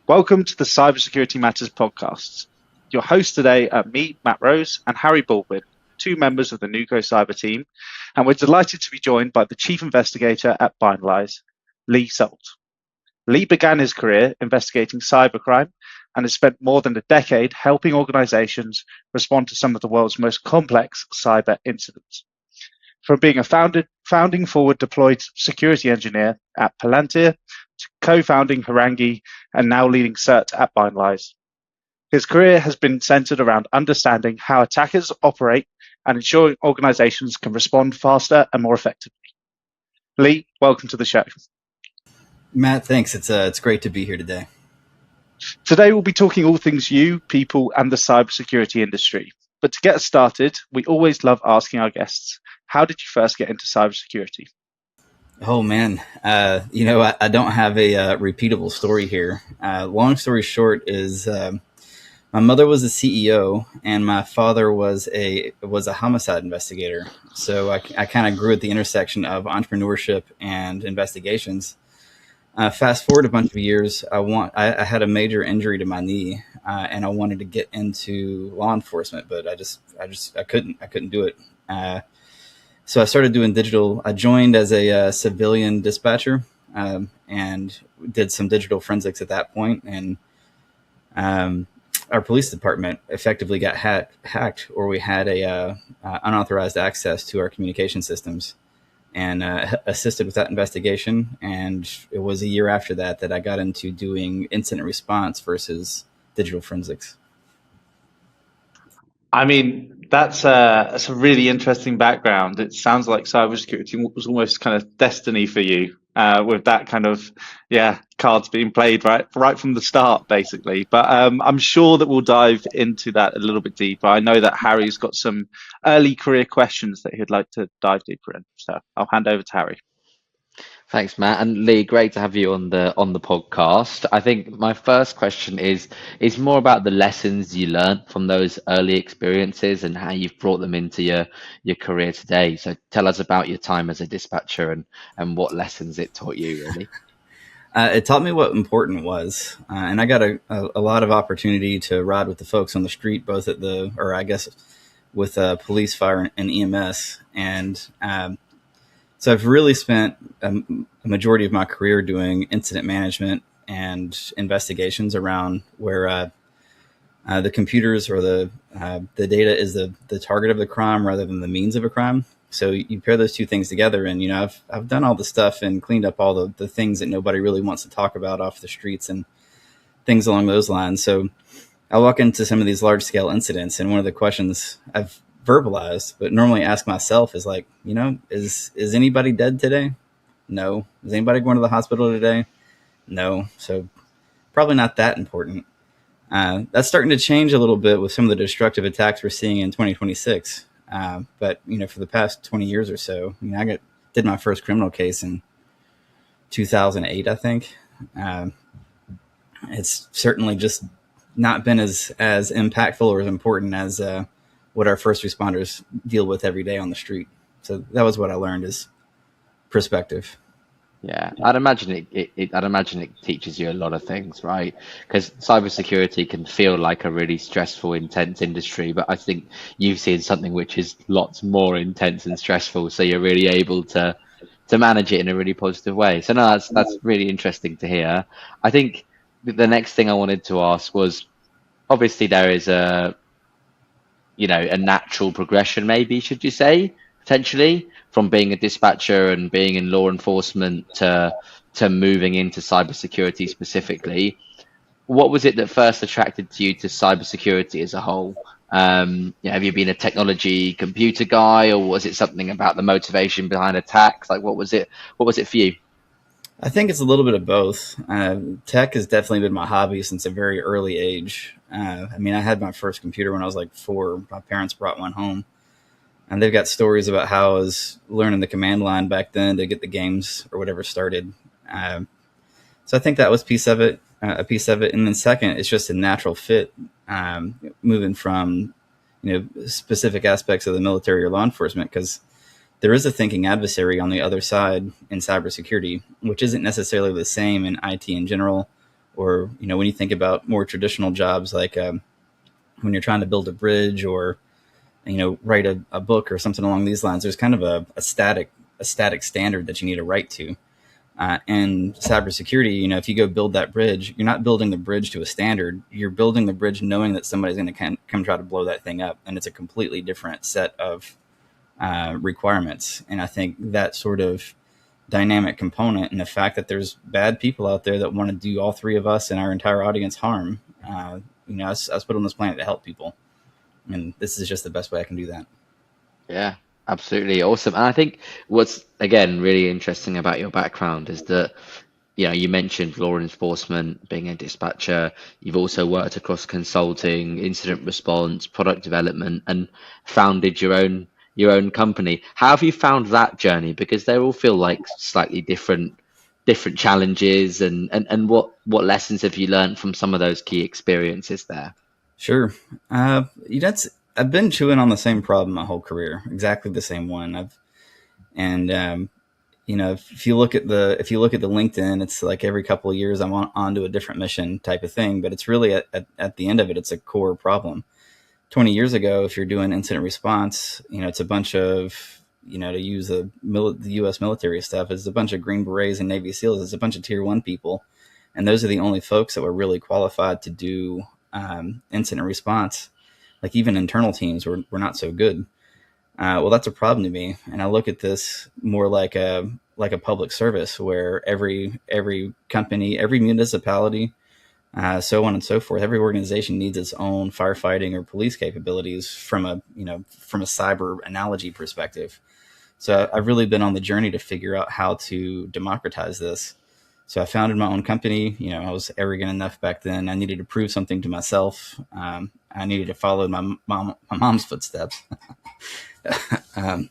Welcome to the Cybersecurity Matters podcast. Your hosts today are me, Matt Rose, and Harry Baldwin, two members of the Nuco Cyber team, and we're delighted to be joined by the Chief Investigator at Binalyze, Lee Sult. Lee began his career investigating cybercrime and has spent more than a decade helping organizations respond to some of the world's most complex cyber incidents. From being a founding forward deployed security engineer at Palantir to co-founding Harangi and now leading CERT at Binalyze. His career has been centered around understanding how attackers operate and ensuring organizations can respond faster and more effectively. Lee, welcome to the show. Matt, thanks. It's great to be here today. Today we'll be talking all things you, people, and the cybersecurity industry. But to get us started, we always love asking our guests, how did you first get into cybersecurity? Oh, man. I don't have a repeatable story here. Long story short is my mother was a CEO and my father was a homicide investigator. So I kind of grew at the intersection of entrepreneurship and investigations. Fast forward a bunch of years, I had a major injury to my knee, and I wanted to get into law enforcement, but I couldn't do it. So I started doing digital. I joined as a civilian dispatcher, and did some digital forensics at that point. And our police department effectively got hacked, or we had a unauthorized access to our communication systems. And assisted with that investigation. And it was a year after that I got into doing incident response versus digital forensics. I mean, that's a really interesting background. It sounds like cybersecurity was almost kind of destiny for you, with that kind of cards being played right from the start, basically. But I'm sure that we'll dive into that a little bit deeper. I know that Harry's got some early career questions that he'd like to dive deeper in, so I'll hand over to Harry. Thanks, Matt, and Lee. Great to have you on the podcast. I think my first question is more about the lessons you learned from those early experiences and how you've brought them into your career today. So tell us about your time as a dispatcher and what lessons it taught you, really. It taught me what important was, and I got a lot of opportunity to ride with the folks on the street, both with police, fire, and EMS, and so I've really spent a majority of my career doing incident management and investigations around where the computers or the data is the target of the crime rather than the means of a crime. So you pair those two things together, and I've done all the stuff and cleaned up all the things that nobody really wants to talk about off the streets and things along those lines. So I walk into some of these large scale incidents, and one of the questions I've verbalized but normally ask myself is like, is anybody dead today? No. Is anybody going to the hospital today? No. So probably not that important. That's starting to change a little bit with some of the destructive attacks we're seeing in 2026. But for the past 20 years or so, I did my first criminal case in 2008, I think. It's certainly just not been as impactful or as important as what our first responders deal with every day on the street. So that was what I learned, is perspective. Yeah, I'd imagine it teaches you a lot of things, right? Because cybersecurity can feel like a really stressful, intense industry, but I think you've seen something which is lots more intense and stressful, so you're really able to manage it in a really positive way. So no, that's really interesting to hear. I think the next thing I wanted to ask was, obviously there is a natural progression, maybe, should you say, potentially, from being a dispatcher and being in law enforcement to moving into cybersecurity specifically. What was it that first attracted you to cybersecurity as a whole? Have you been a technology computer guy, or was it something about the motivation behind attacks? Like, what was it for you? I think it's a little bit of both. Tech has definitely been my hobby since a very early age. I had my first computer when I was like 4. My parents brought one home, and they've got stories about how I was learning the command line back then to get the games or whatever started. So I think that was a piece of it. And then second, it's just a natural fit, moving from, specific aspects of the military or law enforcement, because there is a thinking adversary on the other side in cybersecurity, which isn't necessarily the same in IT in general or when you think about more traditional jobs, like when you're trying to build a bridge or write a book or something along these lines, there's kind of a static standard that you need to write to. And cybersecurity, if you go build that bridge, you're not building the bridge to a standard. You're building the bridge knowing that somebody's going to come try to blow that thing up, and it's a completely different set of requirements. And I think that sort of dynamic component, and the fact that there's bad people out there that want to do all three of us and our entire audience harm, I was put on this planet to help people, and this is just the best way I can do that. Yeah, absolutely awesome. And I think what's again really interesting about your background is that you mentioned law enforcement, being a dispatcher. You've also worked across consulting, incident response, product development, and founded your own company. How have you found that journey? Because they all feel like slightly different challenges, and what lessons have you learned from some of those key experiences there? Sure. I've been chewing on the same problem my whole career, exactly the same one. If you look at the LinkedIn, it's like every couple of years I'm on to a different mission type of thing, but it's really at the end of it, it's a core problem. 20 years ago, if you're doing incident response, it's a bunch of, to use the U.S. military stuff, it's a bunch of Green Berets and Navy SEALs. It's a bunch of Tier 1 people. And those are the only folks that were really qualified to do incident response. Like even internal teams were not so good. Well, that's a problem to me. And I look at this more like a public service where every company, every municipality, so on and so forth, every organization needs its own firefighting or police capabilities from a cyber analogy perspective. So I've really been on the journey to figure out how to democratize this. So I founded my own company. I was arrogant enough back then. I needed to prove something to myself. I needed to follow my mom's footsteps. And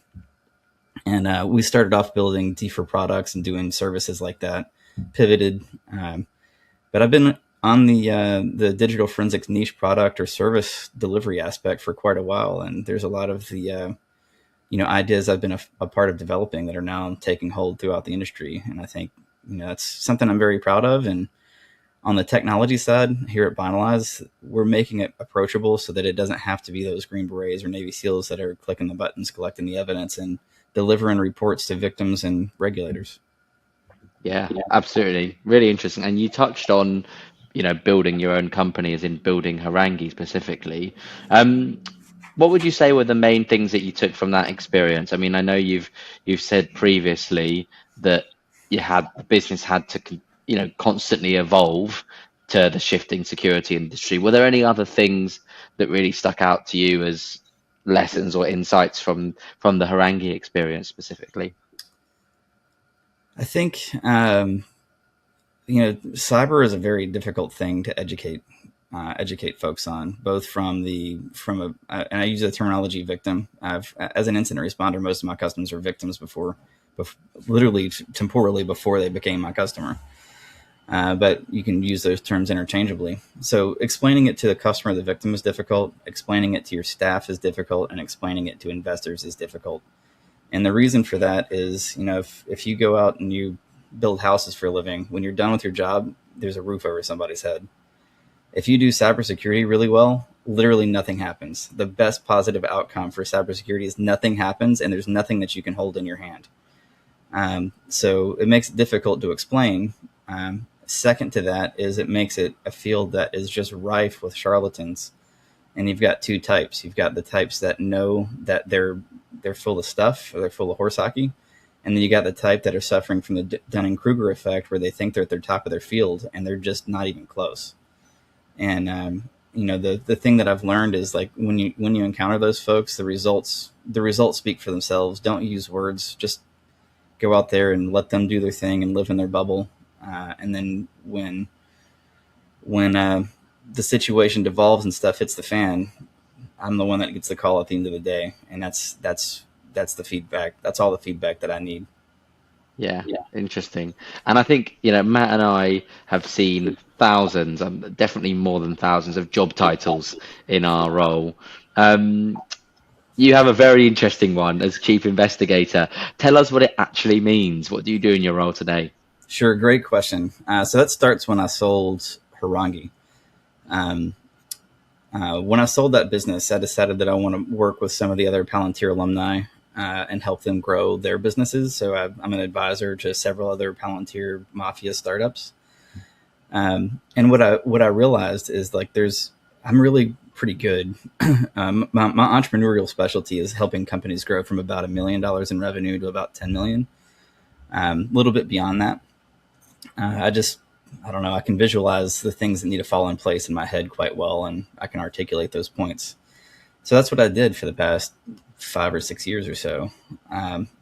we started off building deeper products and doing services like that, pivoted. But I've been on the digital forensics niche product or service delivery aspect for quite a while. And there's a lot of the, ideas I've been a part of developing that are now taking hold throughout the industry. And I think, that's something I'm very proud of. And on the technology side here at Binalyze, we're making it approachable so that it doesn't have to be those Green Berets or Navy SEALs that are clicking the buttons, collecting the evidence, and delivering reports to victims and regulators. Yeah, absolutely. Really interesting. And you touched on, building your own company, as in building Harangi specifically. What would you say were the main things that you took from that experience? I mean, I know you've said previously that the business had to constantly evolve to the shifting security industry. Were there any other things that really stuck out to you as lessons or insights from the Harangi experience specifically? I think cyber is a very difficult thing to educate folks on, both and I use the terminology victim. As an incident responder, most of my customers are victims literally temporally before they became my customer. But you can use those terms interchangeably. So explaining it to the customer, the victim, is difficult. Explaining it to your staff is difficult, and explaining it to investors is difficult. And the reason for that is, if you go out and you build houses for a living, when you're done with your job, there's a roof over somebody's head. If you do cybersecurity really well, literally nothing happens. The best positive outcome for cybersecurity is nothing happens, and there's nothing that you can hold in your hand. So it makes it difficult to explain. Second to that is it makes it a field that is just rife with charlatans. And you've got two types. You've got the types that know that they're full of stuff, or they're full of horse hockey. And then you got the type that are suffering from the Dunning-Kruger effect, where they think they're at the top of their field and they're just not even close. And, the thing that I've learned is, like, when you encounter those folks, the results speak for themselves. Don't use words. Just go out there and let them do their thing and live in their bubble. And then when the situation devolves and stuff hits the fan, I'm the one that gets the call at the end of the day. And that's the feedback. That's all the feedback that I need. Yeah, interesting. And I think, Matt and I have seen thousands, definitely more than thousands of job titles in our role. You have a very interesting one as Chief Investigator. Tell us what it actually means. What do you do in your role today? Sure, great question. So that starts when I sold Harangi. When I sold that business, I decided that I want to work with some of the other Palantir alumni and help them grow their businesses. So I'm an advisor to several other Palantir Mafia startups. And what I realized is like I'm really pretty good. My entrepreneurial specialty is helping companies grow from about $1 million in revenue to about 10 million. A little bit beyond that. I don't know. I can visualize the things that need to fall in place in my head quite well, and I can articulate those points. So that's what I did for the past 5 or 6 years or so.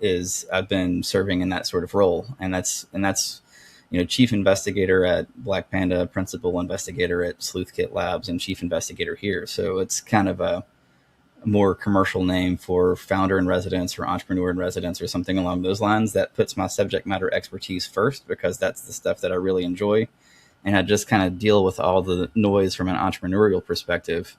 Is I've been serving in that sort of role, and that's chief investigator at Black Panda, principal investigator at Sleuthkit Labs, and chief investigator here. So it's kind of a more commercial name for founder in residence or entrepreneur in residence or something along those lines. That puts my subject matter expertise first, because that's the stuff that I really enjoy. And I just kind of deal with all the noise from an entrepreneurial perspective,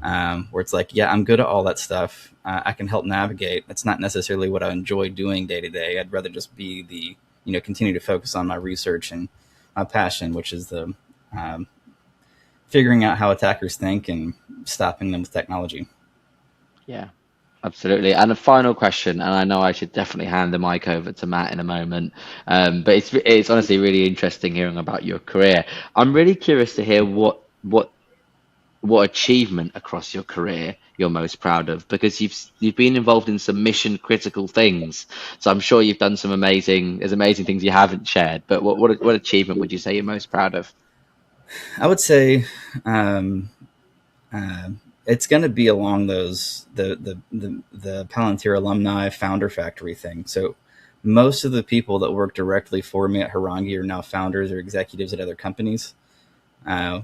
where it's like, yeah, I'm good at all that stuff. I can help navigate. It's not necessarily what I enjoy doing day to day. I'd rather just be continue to focus on my research and my passion, which is the figuring out how attackers think and stopping them with technology. Yeah, absolutely. And a final question, and I know I should definitely hand the mic over to Matt in a moment, but it's honestly really interesting hearing about your career. I'm really curious to hear what achievement across your career you're most proud of, because you've been involved in some mission critical things. So I'm sure you've done there's amazing things you haven't shared. But what achievement would you say you're most proud of? I would say it's going to be along those the Palantir alumni founder factory thing. So most of the people that work directly for me at Harangi are now founders or executives at other companies,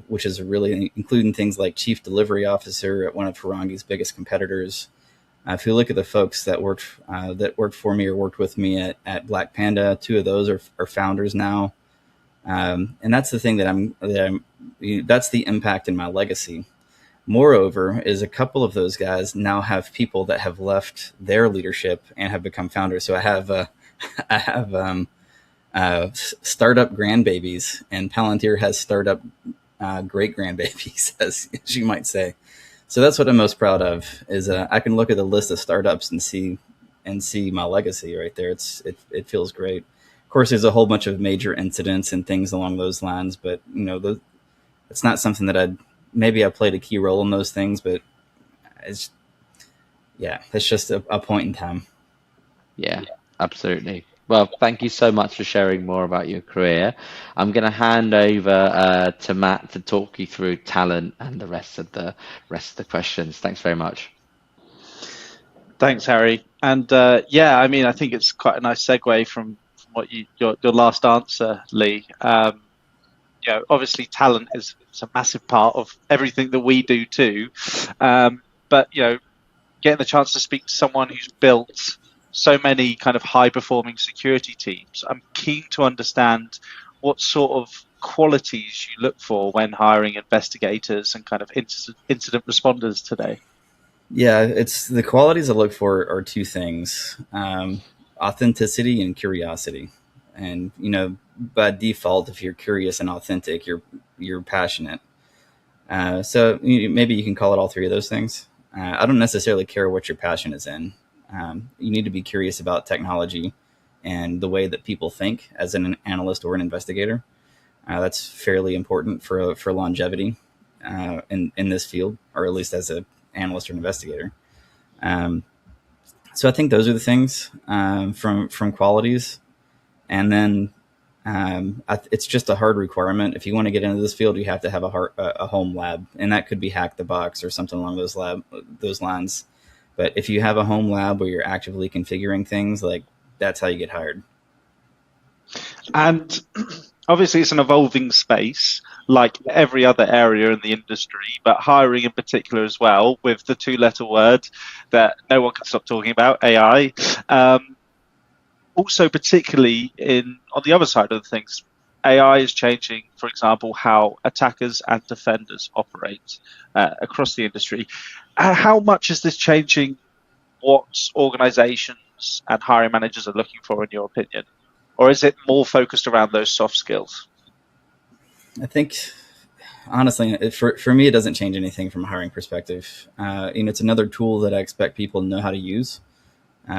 which is really including things like chief delivery officer at one of Harangi's biggest competitors. If you look at the folks that worked for me or worked with me at Black Panda, 2 of those are founders now. And that's the thing that's the impact in my legacy. Moreover, is a couple of those guys now have people that have left their leadership and have become founders. So I have startup grandbabies, and Palantir has startup great grandbabies, as you might say. So that's what I'm most proud of. Is I can look at the list of startups and see my legacy right there. It feels great. Of course, there's a whole bunch of major incidents and things along those lines, but it's not something that maybe I played a key role in those things, but it's just a point in time. Yeah, absolutely. Well, thank you so much for sharing more about your career. I'm going to hand over to Matt to talk you through talent and the rest of the questions. Thanks very much. Thanks, Harry. And I think it's quite a nice segue from what your last answer, Lee. Obviously talent is a massive part of everything that we do too. But getting the chance to speak to someone who's built so many kind of high performing security teams, I'm keen to understand what sort of qualities you look for when hiring investigators and kind of incident responders today. Yeah, it's the qualities I look for are 2 things: authenticity and curiosity. And by default, if you're curious and authentic, you're passionate. So maybe you can call it all 3 of those things. I don't necessarily care what your passion is in. You need to be curious about technology and the way that people think as an analyst or an investigator. That's fairly important for longevity in this field, or at least as an analyst or an investigator. So I think those are the things from qualities. And then it's just a hard requirement. If you want to get into this field, you have to have a home lab, and that could be Hack the Box or something along those lines. But if you have a home lab where you're actively configuring things, like that's how you get hired. And obviously it's an evolving space like every other area in the industry, but hiring in particular as well, with the 2-letter word that no one can stop talking about, AI. Also, particularly on the other side of things, AI is changing, for example, how attackers and defenders operate across the industry. How much is this changing what organizations and hiring managers are looking for, in your opinion? Or is it more focused around those soft skills? I think honestly, for me, it doesn't change anything from a hiring perspective. It's another tool that I expect people to know how to use.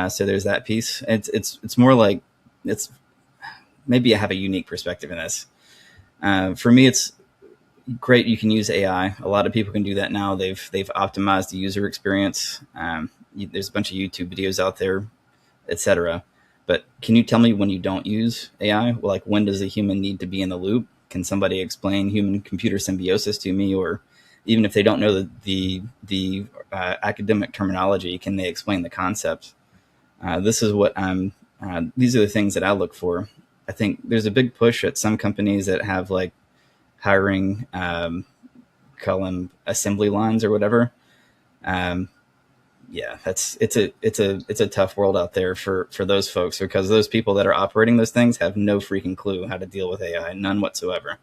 So there's that piece. It's more like it's maybe I have a unique perspective in this. For me, it's great. You can use AI. A lot of people can do that now. They've optimized the user experience. There's a bunch of YouTube videos out there, etc. But can you tell me when you don't use AI? Like, when does a human need to be in the loop? Can somebody explain human computer symbiosis to me? Or even if they don't know the academic terminology, can they explain the concept? This is what these are the things that I look for. I think there's a big push at some companies that have like hiring, call them assembly lines or whatever. Yeah, it's a tough world out there for those folks, because those people that are operating those things have no freaking clue how to deal with AI, none whatsoever.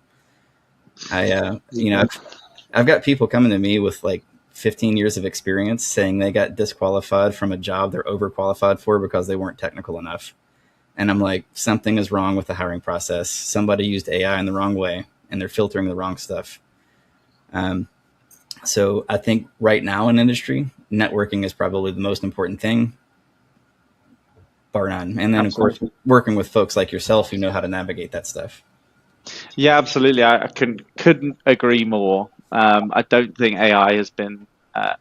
I've got people coming to me with like 15 years of experience saying they got disqualified from a job they're overqualified for because they weren't technical enough. And I'm like, something is wrong with the hiring process. Somebody used AI in the wrong way and they're filtering the wrong stuff. So I think right now in industry, networking is probably the most important thing, bar none. And then, Absolutely. Of course, working with folks like yourself who know how to navigate that stuff. Yeah, absolutely. I couldn't agree more. I don't think AI has been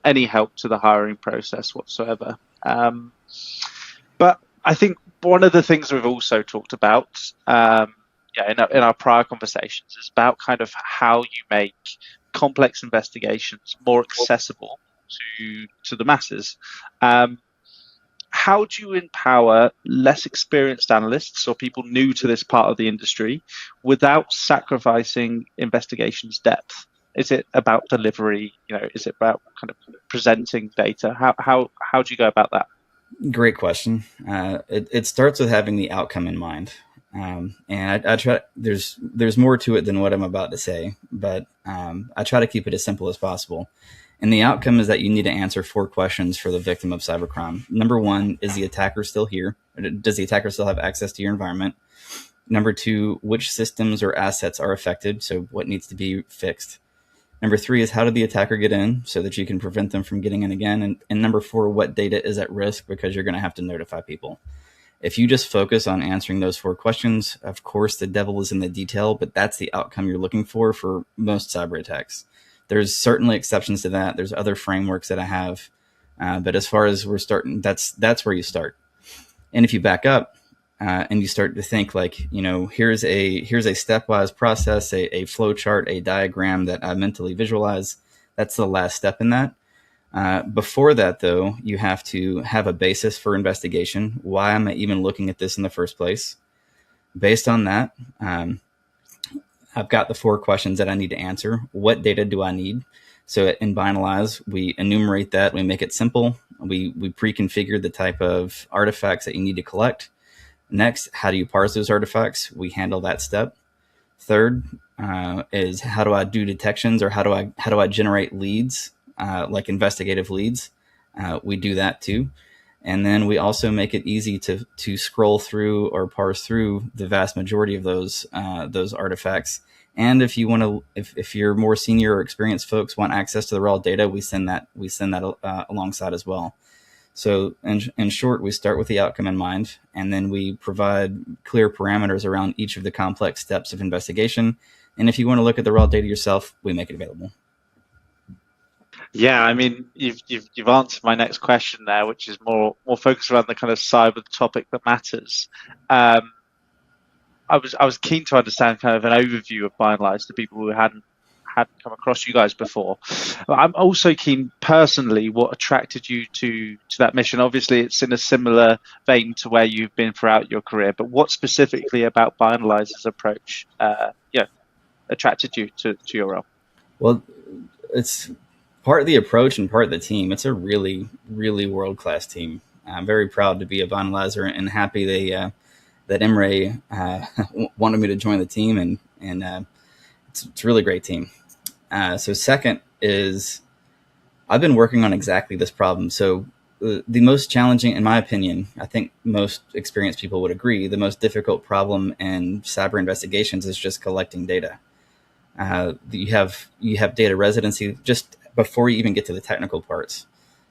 any help to the hiring process whatsoever. But I think one of the things we've also talked about in our prior conversations is about kind of how you make complex investigations more accessible to the masses. How do you empower less experienced analysts or people new to this part of the industry without sacrificing investigations depth? Is it about delivery? Is it about kind of presenting data? How do you go about that? Great question. It starts with having the outcome in mind. And I try. There's more to it than what I'm about to say, but I try to keep it as simple as possible. And the outcome is that you need to answer 4 questions for the victim of cybercrime. Number 1, is the attacker still here? Does the attacker still have access to your environment? Number 2, which systems or assets are affected? So what needs to be fixed? Number 3 is, how did the attacker get in so that you can prevent them from getting in again? And number 4, what data is at risk, because you're going to have to notify people. If you just focus on answering those 4 questions, of course, the devil is in the detail, but that's the outcome you're looking for most cyber attacks. There's certainly exceptions to that. There's other frameworks that I have. But as far as we're starting, that's where you start. And if you back up and you start to think like, here's a stepwise process, a flow chart, a diagram that I mentally visualize, that's the last step in that. Before that, though, you have to have a basis for investigation. Why am I even looking at this in the first place? Based on that, I've got the 4 questions that I need to answer. What data do I need? So in Binalyze, we enumerate that. We make it simple. We pre-configure the type of artifacts that you need to collect. Next, how do you parse those artifacts? We handle that step. Third is, how do I do detections, or how do I generate leads, like investigative leads? We do that too. And then we also make it easy to scroll through or parse through the vast majority of those artifacts. And if you want to, if you're more senior or experienced folks want access to the raw data, we send that alongside as well. So in short, we start with the outcome in mind, and then we provide clear parameters around each of the complex steps of investigation. And if you want to look at the raw data yourself, we make it available. Yeah, I mean, you've answered my next question there, which is more focused around the kind of cyber topic that matters. I was keen to understand kind of an overview of Binalyze to people who hadn't come across you guys before. I'm also keen personally what attracted you to that mission. Obviously, it's in a similar vein to where you've been throughout your career, but what specifically about Binalyze's approach attracted you to your role? Well, it's part of the approach and part of the team. It's a really, really world-class team. I'm very proud to be a Binalyzer and happy that Emre wanted me to join the team, and it's a really great team. So second is, I've been working on exactly this problem. So the most challenging, in my opinion, I think most experienced people would agree, the most difficult problem in cyber investigations is just collecting data. You have data residency just before you even get to the technical parts.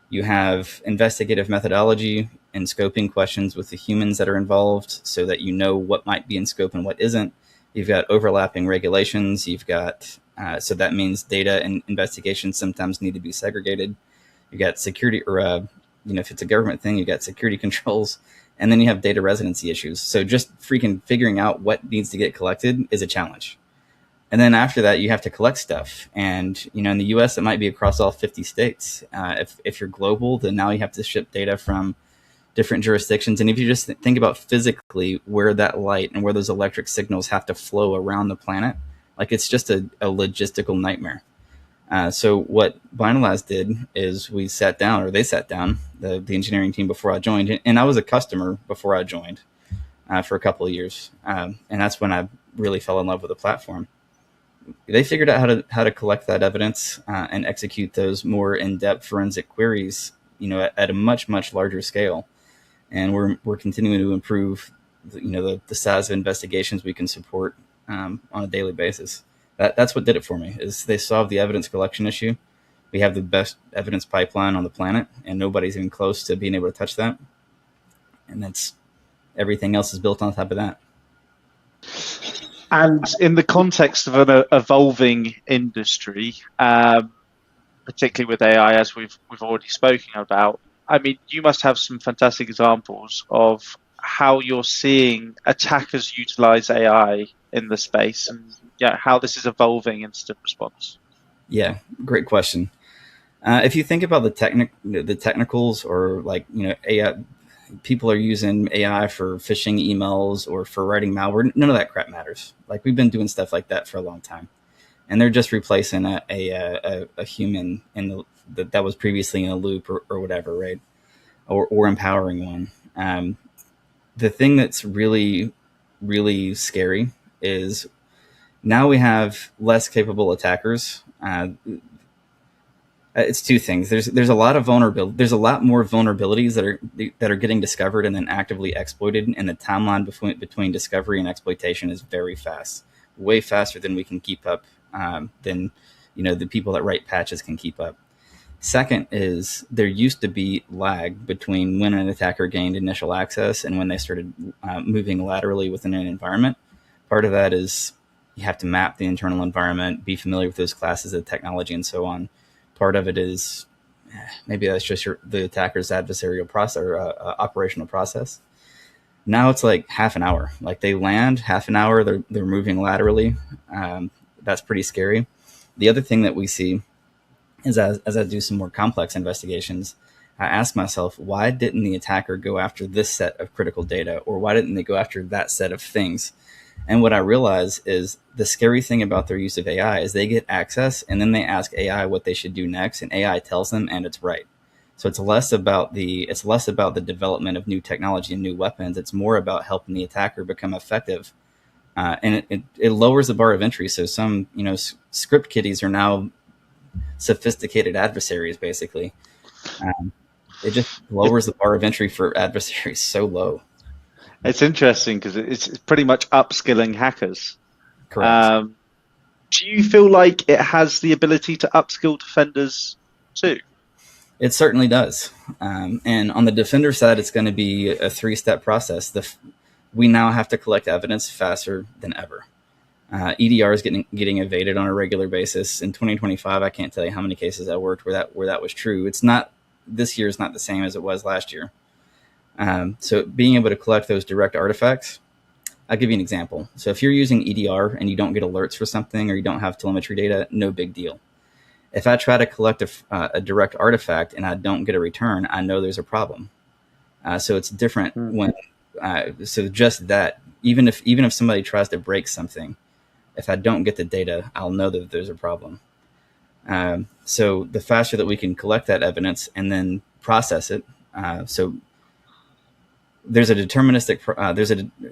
You have investigative methodology and scoping questions with the humans that are involved so that you know what might be in scope and what isn't. You've got overlapping regulations. You've got, so that means data and investigations sometimes need to be segregated. You've got security, or, if it's a government thing, you've got security controls. And then you have data residency issues. So just freaking figuring out what needs to get collected is a challenge. And then after that, you have to collect stuff. And, in the US, it might be across all 50 states. If you're global, then now you have to ship data from different jurisdictions. And if you just think about physically where that light and where those electric signals have to flow around the planet, like it's just a logistical nightmare. So what Binalyze did is they sat down, the engineering team before I joined. And I was a customer before I joined for a couple of years. And that's when I really fell in love with the platform. They figured out how to collect that evidence and execute those more in-depth forensic queries, at a much, much larger scale. And we're continuing to improve, the size of investigations we can support on a daily basis. That's what did it for me, is they solved the evidence collection issue. We have the best evidence pipeline on the planet, and nobody's even close to being able to touch that. And everything else is built on top of that. And in the context of an evolving industry, particularly with AI, as we've already spoken about, I mean, you must have some fantastic examples of how you're seeing attackers utilize AI in the space, and how this is evolving incident response. Yeah, great question. If you think about the technicals, or AI, people are using AI for phishing emails or for writing malware. None of that crap matters. Like, we've been doing stuff like that for a long time, and they're just replacing a human that was previously in a loop or whatever, right? Or empowering one. The thing that's really, really scary is now we have less capable attackers. It's two things. There's a lot of vulnerability. There's a lot more vulnerabilities that are getting discovered and then actively exploited, and the timeline between discovery and exploitation is very fast, way faster than we can keep up. Than the people that write patches can keep up. Second is there used to be lag between when an attacker gained initial access and when they started moving laterally within an environment. Part of that is you have to map the internal environment, be familiar with those classes of technology, and so on. Part of it is maybe that's just the attacker's adversarial process or operational process. Now it's like half an hour. Like, they land half an hour, they're moving laterally. That's pretty scary. The other thing that we see is as I do some more complex investigations, I ask myself, why didn't the attacker go after this set of critical data, or why didn't they go after that set of things? And what I realize is the scary thing about their use of AI is they get access and then they ask AI what they should do next, and AI tells them, and it's right. So it's less about the development of new technology and new weapons. It's more about helping the attacker become effective. And it lowers the bar of entry. So some, script kiddies are now sophisticated adversaries, basically. It just lowers the bar of entry for adversaries so low. It's interesting because it's pretty much upskilling hackers. Correct. Do you feel like it has the ability to upskill defenders too? It certainly does. And on the defender side, it's going to be a 3-step process. We now have to collect evidence faster than ever. EDR is getting evaded on a regular basis. In 2025, I can't tell you how many cases I worked where that was true. This year is not the same as it was last year. So being able to collect those direct artifacts, I'll give you an example. So if you're using EDR and you don't get alerts for something, or you don't have telemetry data, no big deal. If I try to collect a direct artifact and I don't get a return, I know there's a problem. So it's different when. So just that, even if somebody tries to break something, if I don't get the data, I'll know that there's a problem. So the faster that we can collect that evidence and then process it, so there's a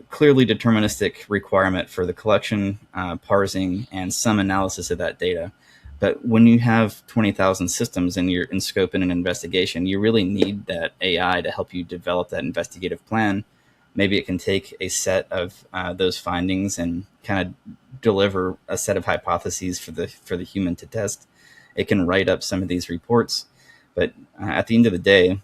clearly deterministic requirement for the collection, parsing, and some analysis of that data. But when you have 20,000 systems and you're in scope in an investigation, you really need that AI to help you develop that investigative plan, maybe it can take a set of those findings and kind of deliver a set of hypotheses for the human to test. It can write up some of these reports, but at the end of the day,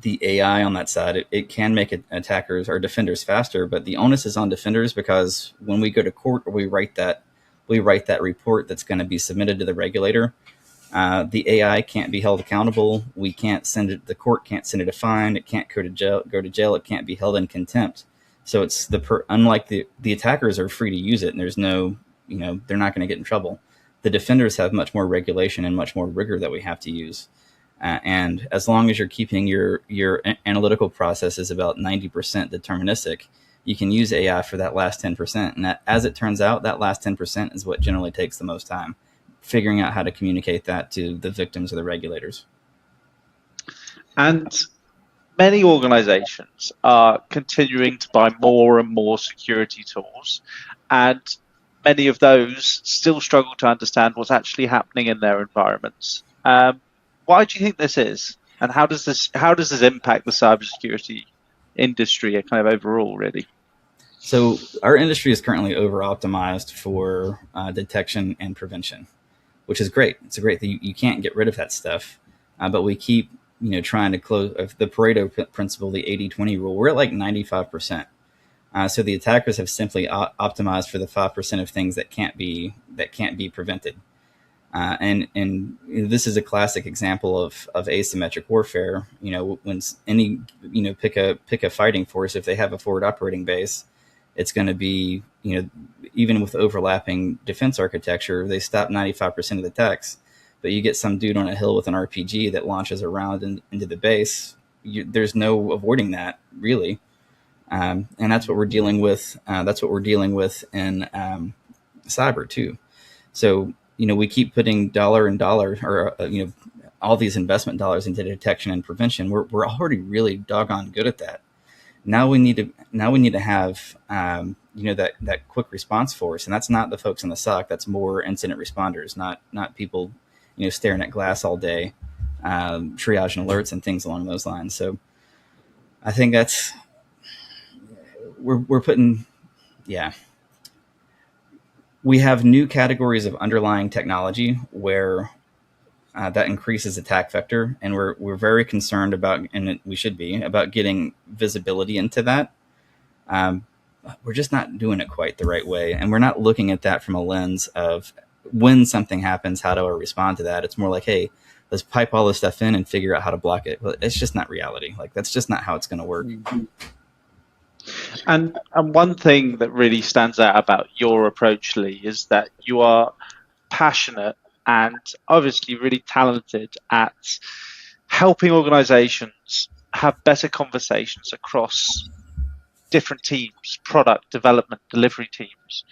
the AI on that side, it can make attackers or defenders faster, but the onus is on defenders, because when we go to court or we write that report that's going to be submitted to the regulator, the AI can't be held accountable. We can't send it. The court can't send it a fine. It can't go to jail. It can't be held in contempt. So it's unlike the attackers are free to use it, and there's no, they're not going to get in trouble. The defenders have much more regulation and much more rigor that we have to use. And as long as you're keeping your analytical processes about 90% deterministic, you can use AI for that last 10%. And that, as it turns out, that last 10% is what generally takes the most time, figuring out how to communicate that to the victims or the regulators. And many organizations are continuing to buy more and more security tools, and many of those still struggle to understand what's actually happening in their environments. Why do you think this is, and how does this impact the cybersecurity industry kind of overall, really? So our industry is currently over-optimized for detection and prevention, which is great. It's a great thing. You can't get rid of that stuff, but we keep trying to close the Pareto principle, the 80-20 rule. We're at like 95%. So the attackers have simply optimized for the 5% of things that can't be prevented. And this is a classic example of asymmetric warfare. When any pick a fighting force, if they have a forward operating base, it's going to be even with overlapping defense architecture, they stop 95% of the attacks. But you get some dude on a hill with an RPG that launches a round into the base. There's no avoiding that, really, and that's what we're dealing with. That's what we're dealing with in cyber too. So we keep putting dollar or all these investment dollars into detection and prevention. We're already really doggone good at that. Now we need to have that quick response force, and that's not the folks in the SOC. That's more incident responders, not people staring at glass all day, triaging alerts and things along those lines. So I think that's we're putting, we have new categories of underlying technology where that increases attack vector, and we're very concerned about, and we should be, about getting visibility into that. We're just not doing it quite the right way, and we're not looking at that from a lens of when something happens, how do I respond to that? It's more like, hey, let's pipe all this stuff in and figure out how to block it. Well, it's just not reality. Like, that's just not how it's going to work. And one thing that really stands out about your approach, Lee, is that you are passionate and obviously really talented at helping organizations have better conversations across different teams, product development, delivery teams.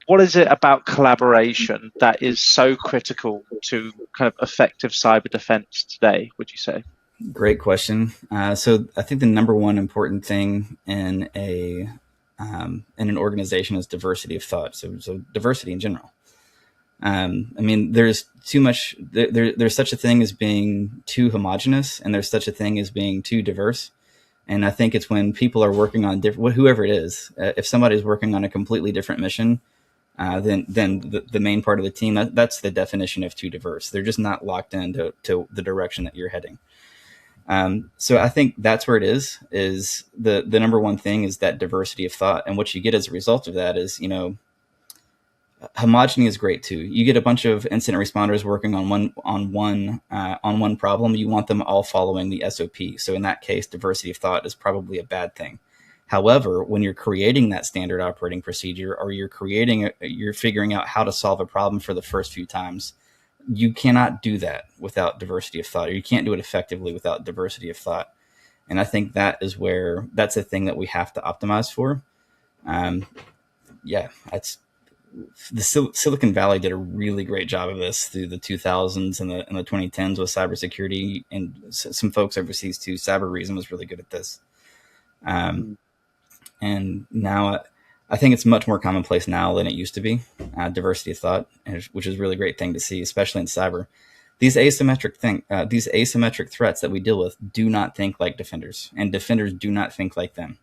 What is it about collaboration that is so critical to kind of effective cyber defense today, would you say? Great question. So I think the number one important thing in an organization is diversity of thought. So diversity in general. There's too much. There's such a thing as being too homogenous, and there's such a thing as being too diverse. And I think it's when people are working on whoever it is, if somebody's working on a completely different mission than the main part of the team, that's the definition of too diverse. They're just not locked into the direction that you're heading. So I think that's where it is the number one thing is that diversity of thought. And what you get as a result of that is, homogeny is great too. You get a bunch of incident responders working on one problem. You want them all following the SOP. So in that case, diversity of thought is probably a bad thing. However, when you're creating that standard operating procedure, or you're figuring out how to solve a problem for the first few times, you cannot do that without diversity of thought, or you can't do it effectively without diversity of thought. And I think that's a thing that we have to optimize for. Silicon Valley did a really great job of this through the 2000s and the 2010s with cybersecurity, and some folks overseas too. Cyber was really good at this. And now I think it's much more commonplace now than it used to be, diversity of thought, which is a really great thing to see, especially in cyber. these asymmetric threats that we deal with do not think like defenders, and defenders do not think like them.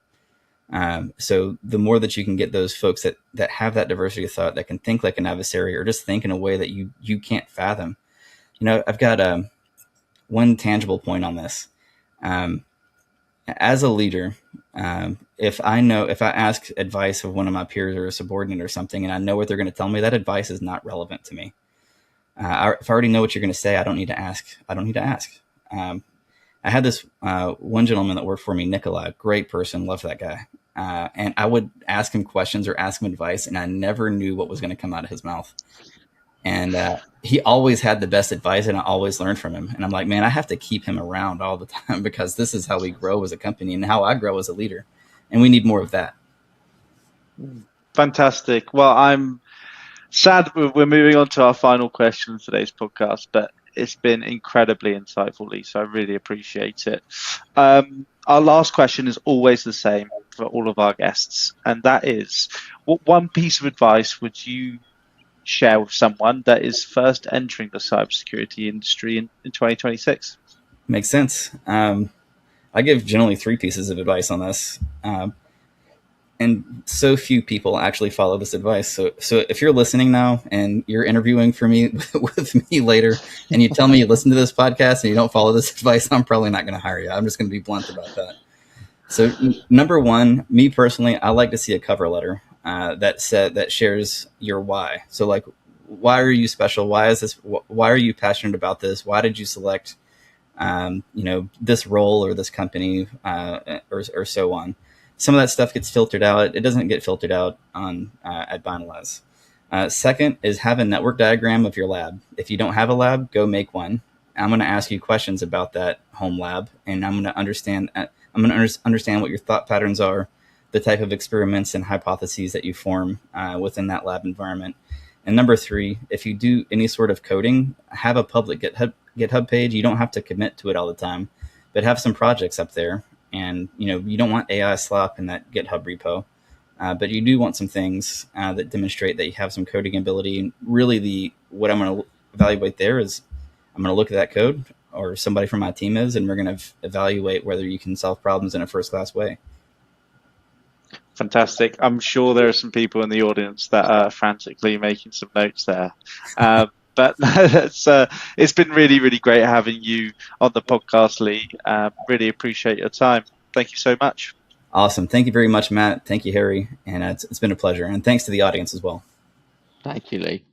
So the more that you can get those folks that have that diversity of thought, that can think like an adversary or just think in a way that you can't fathom. I've got one tangible point on this. As a leader, if I ask advice of one of my peers or a subordinate or something, and I know what they're going to tell me, that advice is not relevant to me. If I already know what you're going to say, I don't need to ask. I had this one gentleman that worked for me, Nikolai, great person, loved that guy. And I would ask him questions or ask him advice, and I never knew what was going to come out of his mouth. And he always had the best advice, and I always learned from him. And I'm like, man, I have to keep him around all the time, because this is how we grow as a company and how I grow as a leader. And we need more of that. Fantastic. Well, I'm sad we're moving on to our final question for today's podcast, but it's been incredibly insightful, Lee, so I really appreciate it. Our last question is always the same for all of our guests, and that is, what one piece of advice would you share with someone that is first entering the cybersecurity industry in 2026? Makes sense. I give generally 3 pieces of advice on this. And so few people actually follow this advice. So if you're listening now and you're interviewing for me with me later, and you tell me you listen to this podcast and you don't follow this advice, I'm probably not going to hire you. I'm just going to be blunt about that. So number one, me personally, I like to see a cover letter that shares your why. So like, why are you special? Why is this? Why are you passionate about this? Why did you select, this role or this company, or so on? Some of that stuff gets filtered out. It doesn't get filtered out on at Binalyze. Second is have a network diagram of your lab. If you don't have a lab, go make one. I'm going to ask you questions about that home lab, and I'm going to understand what your thought patterns are, the type of experiments and hypotheses that you form within that lab environment. And number 3, if you do any sort of coding, have a public GitHub page. You don't have to commit to it all the time, but have some projects up there. And, you don't want AI slop in that GitHub repo, but you do want some things that demonstrate that you have some coding ability. And really what I'm going to evaluate there is I'm going to look at that code, or somebody from my team is, and we're going to evaluate whether you can solve problems in a first-class way. Fantastic. I'm sure there are some people in the audience that are frantically making some notes there. But it's been really, really great having you on the podcast, Lee. Really appreciate your time. Thank you so much. Awesome. Thank you very much, Matt. Thank you, Harry. And it's been a pleasure. And thanks to the audience as well. Thank you, Lee.